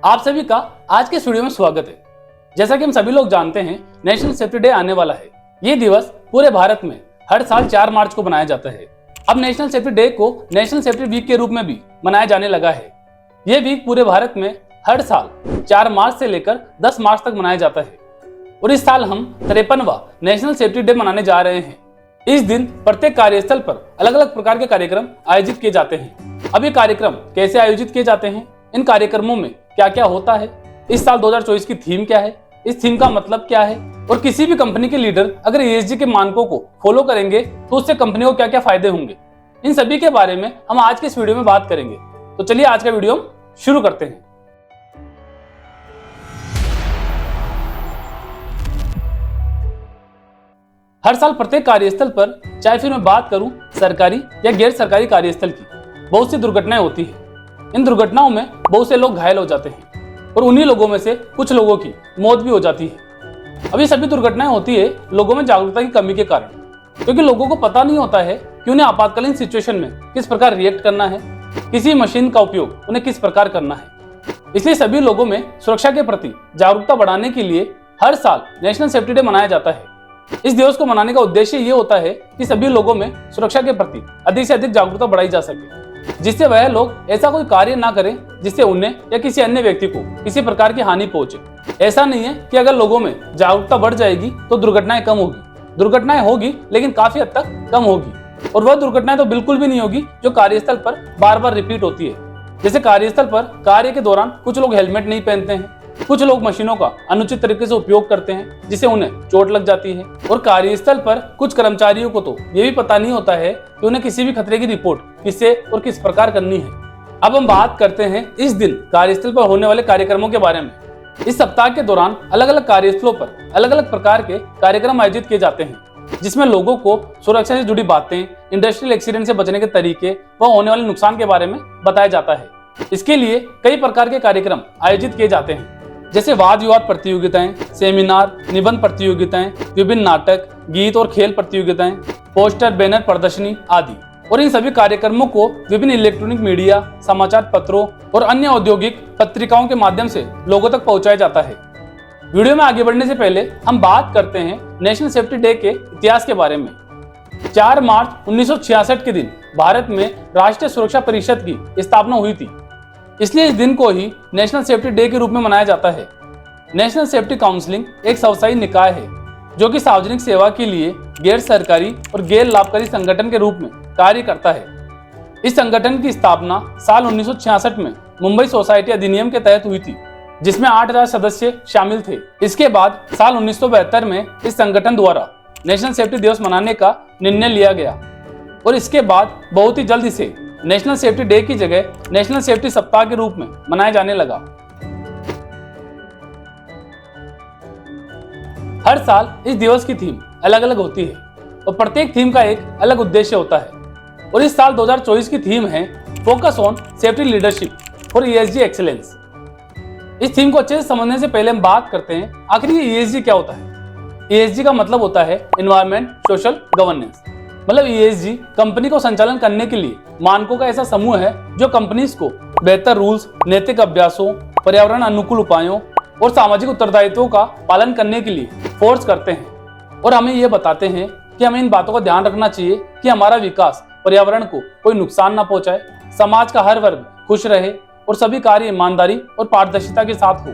आप सभी का आज के इस वीडियो में स्वागत है। जैसा कि हम सभी लोग जानते हैं, नेशनल सेफ्टी डे आने वाला है। ये दिवस पूरे भारत में हर साल 4 मार्च को मनाया जाता है। अब नेशनल सेफ्टी डे को नेशनल सेफ्टी वीक के रूप में भी मनाया जाने लगा है। ये वीक पूरे भारत में हर साल 4 मार्च से लेकर 10 मार्च तक मनाया जाता है और इस साल हम 53वां नेशनल सेफ्टी डे मनाने जा रहे हैं। इस दिन प्रत्येक कार्यस्थल पर अलग अलग प्रकार के कार्यक्रम आयोजित किए जाते हैं। अब ये कार्यक्रम कैसे आयोजित किए जाते हैं, इन कार्यक्रमों में क्या क्या होता है, इस साल 2024 की थीम क्या है, इस थीम का मतलब क्या है और किसी भी कंपनी के लीडर अगर ESG के मानकों को फॉलो करेंगे तो उससे कंपनी को क्या क्या फायदे होंगे, इन सभी के बारे में हम आज के इस वीडियो में बात करेंगे। तो चलिए आज का वीडियो शुरू करते हैं। हर साल प्रत्येक कार्यस्थल पर, चाहे फिर मैं बात करूं सरकारी या गैर सरकारी कार्यस्थल की, बहुत सी दुर्घटनाएं होती है। इन दुर्घटनाओं में बहुत से लोग घायल हो जाते हैं और उन्हीं लोगों में से कुछ लोगों की मौत भी हो जाती है। अब ये सभी दुर्घटनाएं होती है लोगों में जागरूकता की कमी के कारण, क्योंकि लोगों को पता नहीं होता है कि उन्हें आपातकालीन सिचुएशन में किस प्रकार रिएक्ट करना है, किसी मशीन का उपयोग उन्हें किस प्रकार करना है। इसलिए सभी लोगों में सुरक्षा के प्रति जागरूकता बढ़ाने के लिए हर साल नेशनल सेफ्टी डे मनाया जाता है। इस दिवस को मनाने का उद्देश्य ये होता है कि सभी लोगों में सुरक्षा के प्रति अधिक से अधिक जागरूकता बढ़ाई जा सके, जिससे वह लोग ऐसा कोई कार्य ना करें जिससे उन्हें या किसी अन्य व्यक्ति को किसी प्रकार की हानि पहुंचे। ऐसा नहीं है कि अगर लोगों में जागरूकता बढ़ जाएगी तो दुर्घटनाएं कम होगी। दुर्घटनाएं होगी लेकिन काफी हद तक कम होगी, और वह दुर्घटनाएं तो बिल्कुल भी नहीं होगी जो कार्यस्थल पर बार बार रिपीट होती है। जैसे कार्यस्थल पर कार्य के दौरान कुछ लोग हेलमेट नहीं पहनते हैं, कुछ लोग मशीनों का अनुचित तरीके से उपयोग करते हैं जिससे उन्हें चोट लग जाती है, और कार्यस्थल पर कुछ कर्मचारियों को तो ये भी पता नहीं होता है कि उन्हें किसी भी खतरे की रिपोर्ट किससे और किस प्रकार करनी है। अब हम बात करते हैं इस दिन कार्यस्थल पर होने वाले कार्यक्रमों के बारे में। इस सप्ताह के दौरान अलग अलग कार्यस्थलों पर अलग अलग प्रकार के कार्यक्रम आयोजित किए जाते हैं, जिसमें लोगों को सुरक्षा से जुड़ी बातें, इंडस्ट्रियल एक्सीडेंट से बचने के तरीके व होने वाले नुकसान के बारे में बताया जाता है। इसके लिए कई प्रकार के कार्यक्रम आयोजित किए जाते हैं, जैसे वाद विवाद प्रतियोगिताएं, सेमिनार, निबंध प्रतियोगिताएं, विभिन्न नाटक, गीत और खेल प्रतियोगिताएं, पोस्टर, बैनर प्रदर्शनी आदि। और इन सभी कार्यक्रमों को विभिन्न इलेक्ट्रॉनिक मीडिया, समाचार पत्रों और अन्य औद्योगिक पत्रिकाओं के माध्यम से लोगों तक पहुंचाया जाता है। वीडियो में आगे बढ़ने से पहले हम बात करते हैं नेशनल सेफ्टी डे के इतिहास के बारे में। 4 मार्च 1966 के दिन भारत में राष्ट्रीय सुरक्षा परिषद की स्थापना हुई थी, इसलिए इस दिन को ही नेशनल सेफ्टी डे के रूप में मनाया जाता है। नेशनल सेफ्टी काउंसिलिंग एक स्वशासी निकाय है जो कि सार्वजनिक सेवा के लिए गैर सरकारी और गैर लाभकारी संगठन के रूप में कार्य करता है। इस संगठन की स्थापना साल 1966 में मुंबई सोसाइटी अधिनियम के तहत हुई थी, जिसमें 8000 सदस्य शामिल थे। इसके बाद साल 1972 में इस संगठन द्वारा नेशनल सेफ्टी दिवस मनाने का निर्णय लिया गया और इसके बाद बहुत ही जल्द इसे नेशनल सेफ्टी डे की जगह नेशनल सेफ्टी सप्ताह के रूप में मनाया जाने लगा। हर साल इस दिवस की थीम अलग अलग होती है और प्रत्येक थीम का एक अलग उद्देश्य होता है, और इस साल 2024 की थीम है focus on safety leadership for ESG excellence. इस थीम को अच्छे से समझने से पहले हम बात करते हैं आखिर ये ESG क्या होता है। ESG का मतलब होता है एनवायरमेंट, सोशल, गवर्नेंस। मतलब ESG कंपनी को संचालन करने के लिए मानकों का ऐसा समूह है जो कंपनीज को बेहतर रूल्स, नैतिक अभ्यासों, पर्यावरण अनुकूल उपायों और सामाजिक उत्तरदायित्वों का पालन करने के लिए फोर्स करते हैं, और हमें यह बताते हैं कि हमें इन बातों का ध्यान रखना चाहिए कि हमारा विकास पर्यावरण को कोई नुकसान ना पहुंचाए, समाज का हर वर्ग खुश रहे और सभी कार्य ईमानदारी और पारदर्शिता के साथ हो।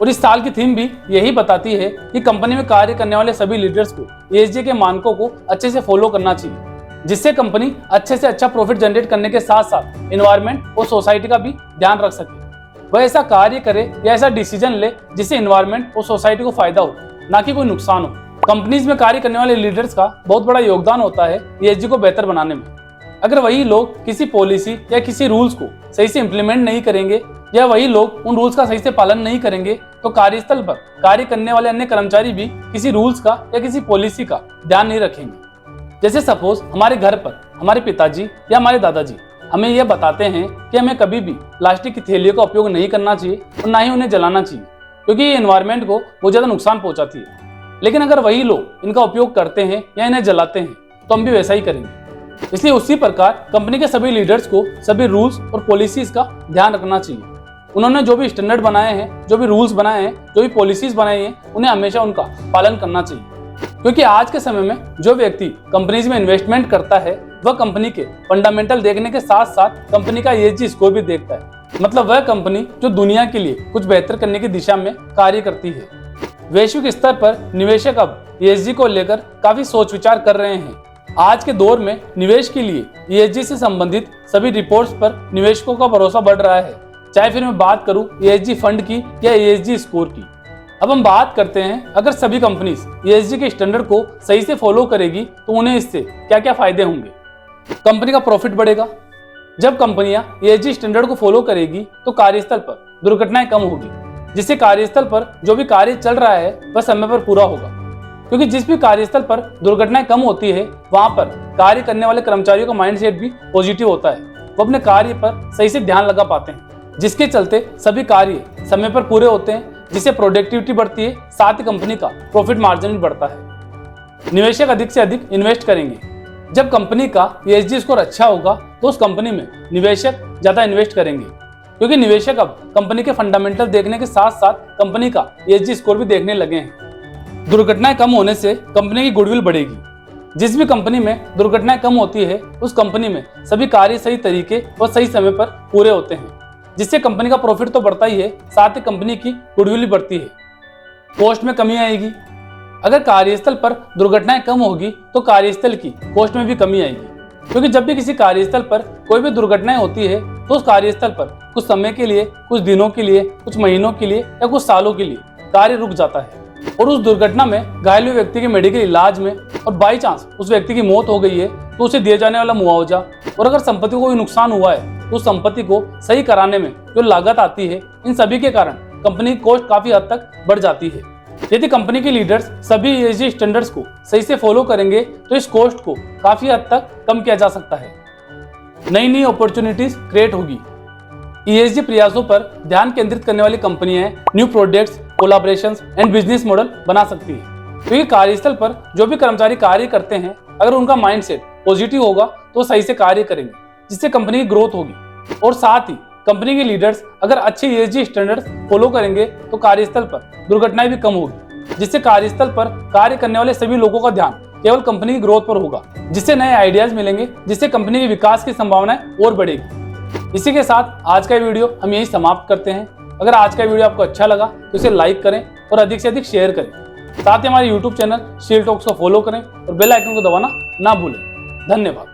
और इस साल की थीम भी यही बताती है कि कंपनी में कार्य करने वाले सभी लीडर्स को ESG के मानकों को अच्छे से फॉलो करना चाहिए, जिससे कंपनी अच्छे से अच्छा प्रॉफिट जनरेट करने के साथ साथ एनवायरनमेंट और सोसाइटी का भी ध्यान रख सके। वह ऐसा कार्य करे या ऐसा डिसीजन ले जिससे एनवायरनमेंट और सोसाइटी को फायदा हो, ना कि कोई नुकसान हो। कंपनीज में कार्य करने वाले लीडर्स का बहुत बड़ा योगदान होता है ESG को बेहतर बनाने में। अगर वही लोग किसी पॉलिसी या किसी रूल्स को सही से इम्प्लीमेंट नहीं करेंगे या वही लोग उन रूल्स का सही से पालन नहीं करेंगे तो कार्यस्थल पर कार्य करने वाले अन्य कर्मचारी भी किसी रूल्स का या किसी पॉलिसी का ध्यान नहीं रखेंगे। जैसे सपोज हमारे घर पर हमारे पिताजी या हमारे दादाजी हमें यह बताते हैं कि हमें कभी भी प्लास्टिक की थैलियों का उपयोग नहीं करना चाहिए और ना ही उन्हें जलाना चाहिए, क्योंकि ये एनवायरनमेंट को बहुत ज़्यादा नुकसान पहुंचाती है। लेकिन अगर वही लोग इनका उपयोग करते हैं या इन्हें जलाते हैं तो हम भी वैसा ही करेंगे। इसलिए उसी प्रकार कंपनी के सभी लीडर्स को सभी रूल्स और पॉलिसीज का ध्यान रखना चाहिए। उन्होंने जो भी स्टैंडर्ड बनाए हैं, जो भी रूल्स बनाए हैं, जो भी पॉलिसीज बनाई हैं, उन्हें हमेशा उनका पालन करना चाहिए। क्योंकि आज के समय में जो व्यक्ति कंपनीज में इन्वेस्टमेंट करता है वह कंपनी के फंडामेंटल देखने के साथ साथ कंपनी का ESG स्कोर भी देखता है। मतलब वह कंपनी जो दुनिया के लिए कुछ बेहतर करने की दिशा में कार्य करती है। वैश्विक स्तर पर निवेशक अब ESG को लेकर काफी सोच विचार कर रहे हैं। आज के दौर में निवेश के लिए ESG से संबंधित सभी रिपोर्ट्स पर निवेशकों का भरोसा बढ़ रहा है, चाहे फिर मैं बात करूं ESG फंड की या ESG स्कोर की। अब हम बात करते हैं, अगर सभी कंपनीज ESG के स्टैंडर्ड को सही से फॉलो करेगी तो उन्हें इससे क्या क्या फायदे होंगे। कंपनी का प्रॉफिट बढ़ेगा। जब कंपनियां ESG स्टैंडर्ड को फॉलो करेगी तो कार्यस्थल पर दुर्घटनाएं कम होगी, जिससे कार्यस्थल पर जो भी कार्य चल रहा है वह समय पर पूरा होगा। क्योंकि जिस भी कार्यस्थल पर दुर्घटनाएं कम होती है वहां पर कार्य करने वाले कर्मचारियों का माइंडसेट भी पॉजिटिव होता है। वो अपने कार्य पर सही से ध्यान लगा पाते हैं, जिसके चलते सभी कार्य समय पर पूरे होते हैं, जिससे प्रोडक्टिविटी बढ़ती है, साथ ही कंपनी का प्रॉफिट मार्जिन भी बढ़ता है। निवेशक अधिक से अधिक इन्वेस्ट करेंगे। जब कंपनी का ESG स्कोर अच्छा होगा तो उस कंपनी में निवेशक ज्यादा इन्वेस्ट करेंगे, क्योंकि निवेशक अब कंपनी के फंडामेंटल देखने के साथ साथ कंपनी का ESG स्कोर भी देखने लगे हैं। दुर्घटनाएं कम होने से कंपनी की गुडविल बढ़ेगी। जिस भी कंपनी में दुर्घटनाएं कम होती है उस कंपनी में सभी कार्य सही तरीके और सही समय पर पूरे होते हैं, जिससे कंपनी का प्रॉफिट तो बढ़ता ही है, साथ ही कंपनी की गुडविल भी बढ़ती है। कॉस्ट में कमी आएगी। अगर कार्यस्थल पर दुर्घटनाएं कम होगी तो कार्यस्थल की कॉस्ट में भी कमी आएगी, क्योंकि जब भी किसी कार्यस्थल पर कोई भी दुर्घटनाएं होती है तो उस कार्यस्थल पर कुछ समय के लिए, कुछ दिनों के लिए, कुछ महीनों के लिए या कुछ सालों के लिए कार्य रुक जाता है। और उस दुर्घटना में घायल हुए व्यक्ति के मेडिकल इलाज में और बाई चांस उस व्यक्ति की मौत हो गई है तो उसे दिए जाने वाला मुआवजा, और अगर संपत्ति को कोई नुकसान हुआ है तो संपत्ति को सही कराने में जो लागत आती है, इन सभी के कारण कंपनी की कॉस्ट काफी हद तक बढ़ जाती है। यदि कंपनी के लीडर्स सभी ESG स्टैंडर्ड्स को सही से फॉलो करेंगे तो इस कॉस्ट को काफी हद तक कम किया जा सकता है। नई नई अपॉर्चुनिटीज क्रिएट होगी। ESG प्रयासों पर ध्यान केंद्रित करने वाली कंपनियां new products, collaborations and business model बना सकती है। क्योंकि कार्यस्थल पर जो भी कर्मचारी कार्य करते हैं, अगर उनका माइंडसेट पॉजिटिव होगा तो सही से कार्य करेंगे, जिससे कंपनी की ग्रोथ होगी। और साथ ही कंपनी के लीडर्स अगर अच्छे ESG स्टैंडर्ड्स फॉलो करेंगे तो कार्यस्थल पर दुर्घटनाएं भी कम होगी, जिससे कार्यस्थल पर कार्य करने वाले सभी लोगों का ध्यान केवल कंपनी की ग्रोथ पर होगा, जिससे नए आइडियाज मिलेंगे, जिससे कंपनी के विकास की संभावनाएं और बढ़ेगी। इसी के साथ आज का वीडियो हम यही समाप्त करते हैं। अगर आज का वीडियो आपको अच्छा लगा तो इसे लाइक करें और अधिक से अधिक शेयर करें। साथ ही हमारे YouTube चैनल शील टॉक्स को फॉलो करें और बेल आइकन को दबाना ना भूलें। धन्यवाद।